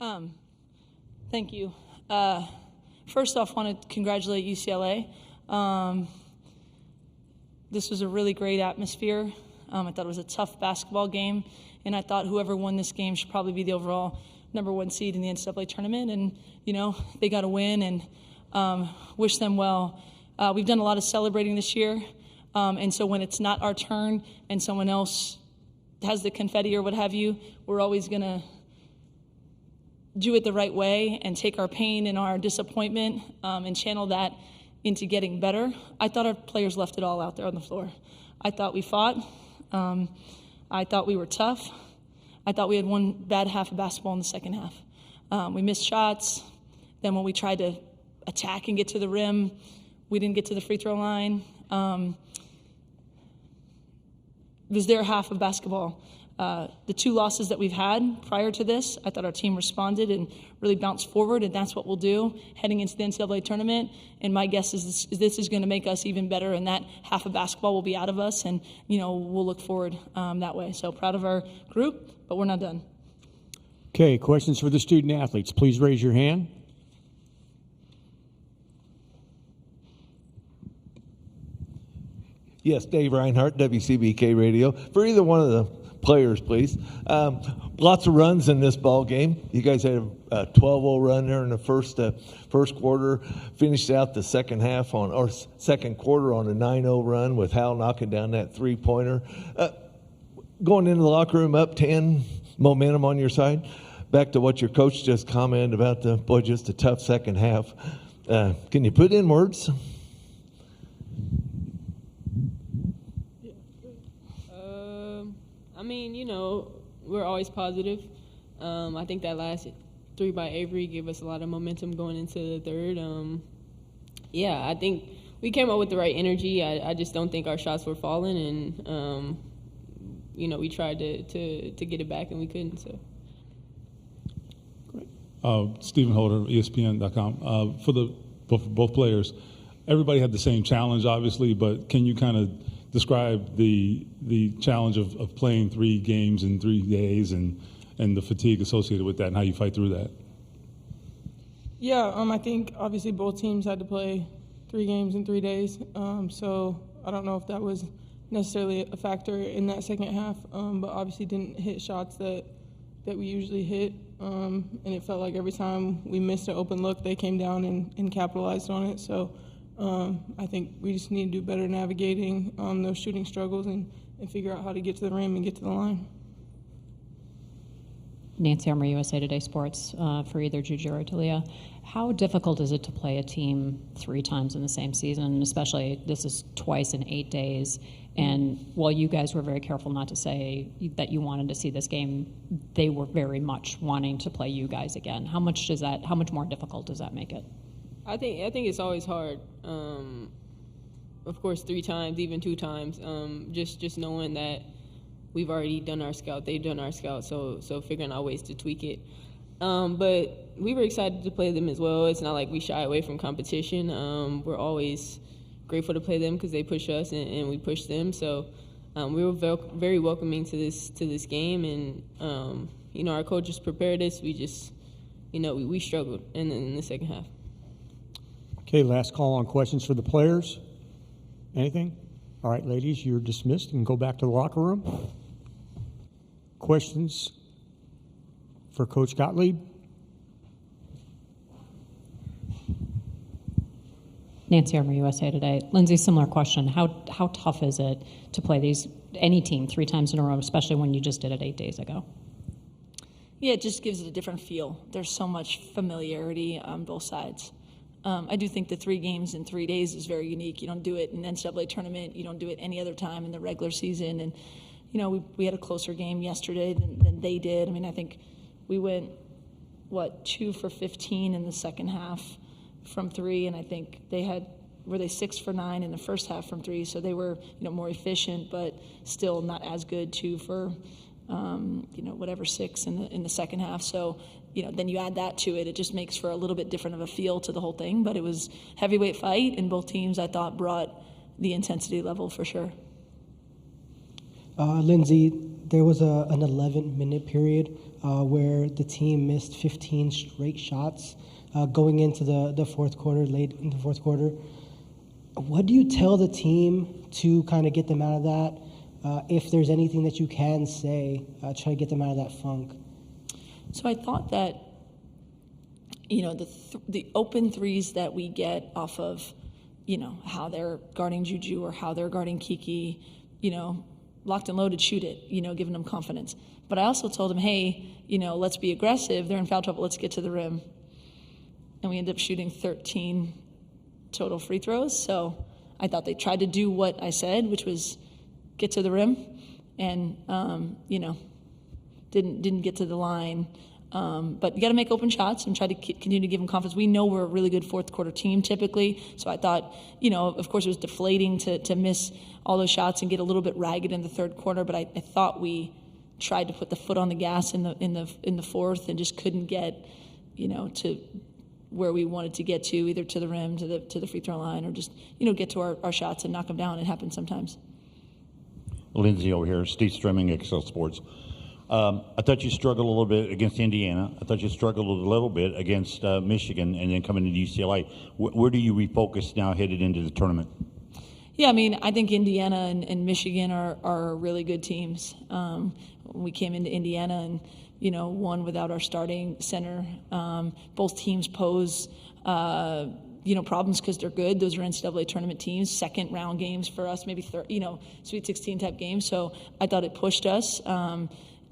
Thank you. First off, want to congratulate UCLA. This was a really great atmosphere. I thought it was a tough basketball game, and I thought whoever won this game should probably be the overall #1 seed in the NCAA tournament. And, they got a win, and wish them well. We've done a lot of celebrating this year, and so when it's not our turn and someone else has the confetti or what have you, we're always going to do it the right way and take our pain and our disappointment and channel that into getting better. I thought our players left it all out there on the floor. I thought we fought. I thought we were tough. I thought we had one bad half of basketball in the second half. We missed shots. Then when we tried to attack and get to the rim, we didn't get to the free throw line. It was their half of basketball. The 2 losses that we've had prior to this, I thought our team responded and really bounced forward, and that's what we'll do heading into the NCAA tournament. And my guess is this is going to make us even better, and that half of basketball will be out of us, and we'll look forward that way. So proud of our group, but we're not done. Okay, questions for the student athletes. Please raise your hand. Yes, Dave Reinhardt, WCBK Radio. For either one of the players, please. Lots of runs in this ball game. You guys had a 12-0 run there in the first quarter. Finished out the second quarter on a 9-0 run with Hal knocking down that three-pointer. Going into the locker room up 10, momentum on your side. Back to what your coach just commented about just a tough second half. Can you put in words? We're always positive. I think that last 3 by Avery gave us a lot of momentum going into the third. I think we came up with the right energy. I just don't think our shots were falling, and we tried to get it back and we couldn't. So. Great. Stephen Holder, ESPN.com. For both players, everybody had the same challenge, obviously, but can you kind of describe the challenge of playing 3 games in 3 days and the fatigue associated with that and how you fight through that? Yeah, I think obviously both teams had to play 3 games in 3 days. So I don't know if that was necessarily a factor in that second half, but obviously didn't hit shots that we usually hit. And it felt like every time we missed an open look, they came down and capitalized on it. So I think we just need to do better navigating those shooting struggles and figure out how to get to the rim and get to the line. Nancy Armour, USA Today Sports, for either JuJu or Talia. How difficult is it to play a team 3 times in the same season, especially this is twice in 8 days? And while you guys were very careful not to say that you wanted to see this game, they were very much wanting to play you guys again. How much more difficult does that make it? I think it's always hard. Of course, 3 times, even 2 times. Just knowing that we've already done our scout, they've done our scout, so figuring out ways to tweak it. But we were excited to play them as well. It's not like we shy away from competition. We're always grateful to play them because they push us and we push them. So we were very welcoming to this game, and our coaches prepared us. We just we struggled in the second half. Okay, last call on questions for the players. Anything? All right, ladies, you're dismissed and go back to the locker room. Questions for Coach Gottlieb? Nancy Armour, USA Today. Lindsay, similar question. How tough is it to play any team 3 times in a row, especially when you just did it 8 days ago? Yeah, it just gives it a different feel. There's so much familiarity on both sides. I do think the 3 games in 3 days is very unique. You don't do it in the NCAA tournament. You don't do it any other time in the regular season. And, we had a closer game yesterday than they did. I mean, I think we went, 2 for 15 in the second half from 3, and I think were they 6 for 9 in the first half from 3, so they were, more efficient, but still not as good. 2 for, 6 in the second half. So, then you add that to it. It just makes for a little bit different of a feel to the whole thing. But it was heavyweight fight, and both teams, I thought, brought the intensity level for sure. Lindsay, there was an 11-minute period where the team missed 15 straight shots going into the fourth quarter, late in the fourth quarter. What do you tell the team to kind of get them out of that? If there's anything that you can say, try to get them out of that funk. So I thought that, the open threes that we get off of, how they're guarding JuJu or how they're guarding Kiki, locked and loaded, shoot it, giving them confidence. But I also told them, hey, let's be aggressive. They're in foul trouble. Let's get to the rim. And we ended up shooting 13 total free throws. So I thought they tried to do what I said, which was get to the rim, and didn't get to the line. But you got to make open shots and try to continue to give them confidence. We know we're a really good fourth quarter team typically, so I thought, of course it was deflating to miss all those shots and get a little bit ragged in the third quarter. But I thought we tried to put the foot on the gas in the fourth and just couldn't get, to where we wanted to get to, either to the rim, to the free throw line, or just get to our shots and knock them down. It happens sometimes. Lindsay over here, Steve Strimming, Excel Sports. I thought you struggled a little bit against Indiana. I thought you struggled a little bit against Michigan, and then coming into UCLA. Where do you refocus now headed into the tournament? Yeah, I think Indiana and Michigan are really good teams. We came into Indiana and, won without our starting center. Both teams pose problems because they're good. Those are NCAA tournament teams, second round games for us, maybe Sweet 16 type games. So I thought it pushed us.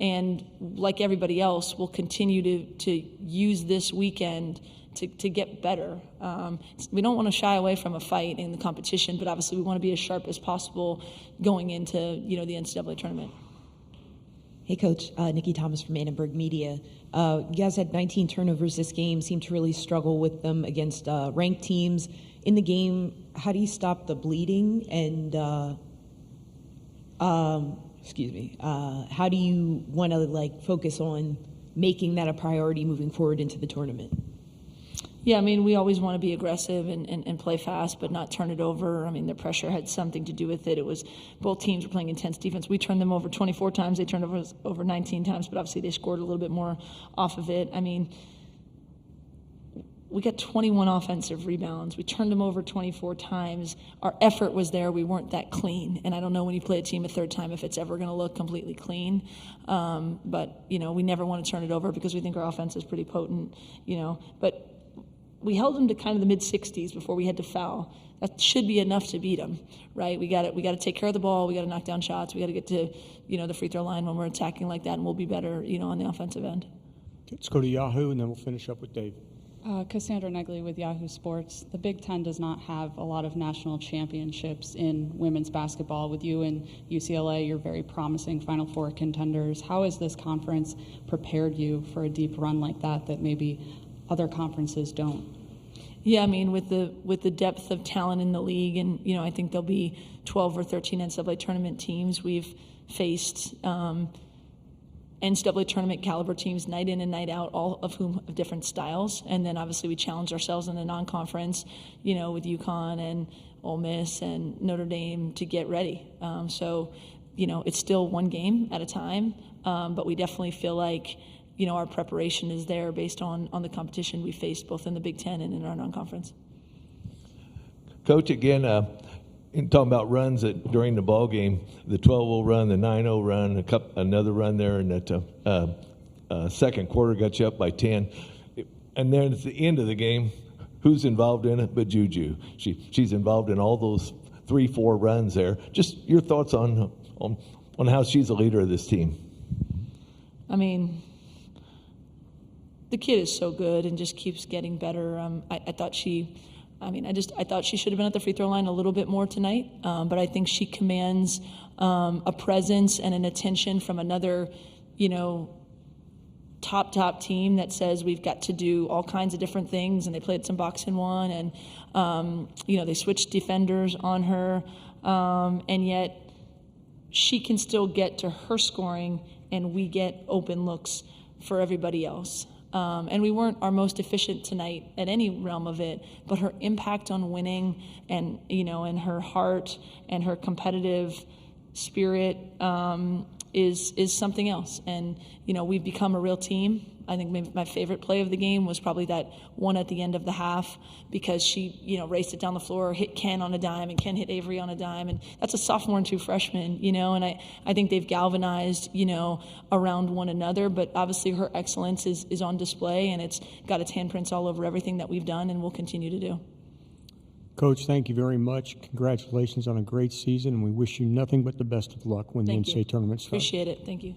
And like everybody else, we'll continue to use this weekend to get better. We don't want to shy away from a fight in the competition, but obviously we want to be as sharp as possible going into the NCAA tournament. Hey, Coach. Nikki Thomas from Annenberg Media. You guys had 19 turnovers this game, seemed to really struggle with them against ranked teams. In the game, how do you stop the bleeding? And, how do you want to, focus on making that a priority moving forward into the tournament? Yeah, we always want to be aggressive and play fast, but not turn it over. The pressure had something to do with it. It was both teams were playing intense defense. We turned them over 24 times. They turned over 19 times, but obviously they scored a little bit more off of it. We got 21 offensive rebounds. We turned them over 24 times. Our effort was there. We weren't that clean. And I don't know when you play a team a third time if it's ever going to look completely clean. But we never want to turn it over because we think our offense is pretty potent, But we held them to kind of the mid-60s before we had to foul. That should be enough to beat them, right? We got to take care of the ball. We got to knock down shots. We got to get to, the free throw line when we're attacking like that, and we'll be better, on the offensive end. Let's go to Yahoo, and then we'll finish up with David. Cassandra Negley with Yahoo Sports. The Big Ten does not have a lot of national championships in women's basketball. With you and UCLA, you're very promising Final Four contenders. How has this conference prepared you for a deep run like that maybe other conferences don't? Yeah, with the depth of talent in the league, and I think there'll be 12 or 13 NCAA tournament teams. We've faced NCAA tournament caliber teams night in and night out, all of whom have different styles. And then obviously we challenge ourselves in the non-conference, with UConn and Ole Miss and Notre Dame to get ready. So it's still one game at a time, but we definitely feel like our preparation is there based on the competition we faced both in the Big Ten and in our non-conference. Coach, again, in talking about runs during the ball game, the 12-0 run, the 9-0 run, another run there in that second quarter got you up by 10. And then at the end of the game, who's involved in it but JuJu? She's involved in all those 3-4 runs there. Just your thoughts on how she's a leader of this team. The kid is so good and just keeps getting better. I thought she should have been at the free throw line a little bit more tonight, but I think she commands a presence and an attention from another, top team that says we've got to do all kinds of different things, and they played some box and one, and they switched defenders on her, and yet she can still get to her scoring, and we get open looks for everybody else. And we weren't our most efficient tonight at any realm of it, but her impact on winning and, and her heart and her competitive spirit, is something else. And, you know, we've become a real team. I think maybe my favorite play of the game was probably that one at the end of the half, because she, you know, raced it down the floor, hit Ken on a dime, and Ken hit Avery on a dime. And that's a sophomore and 2 freshmen, you know, and I think they've galvanized, you know, around one another. But obviously her excellence is on display, and it's got its handprints all over everything that we've done and will continue to do. Coach, thank you very much. Congratulations on a great season, and we wish you nothing but the best of luck when the Thank NCAA you. tournament starts. Appreciate it. Thank you.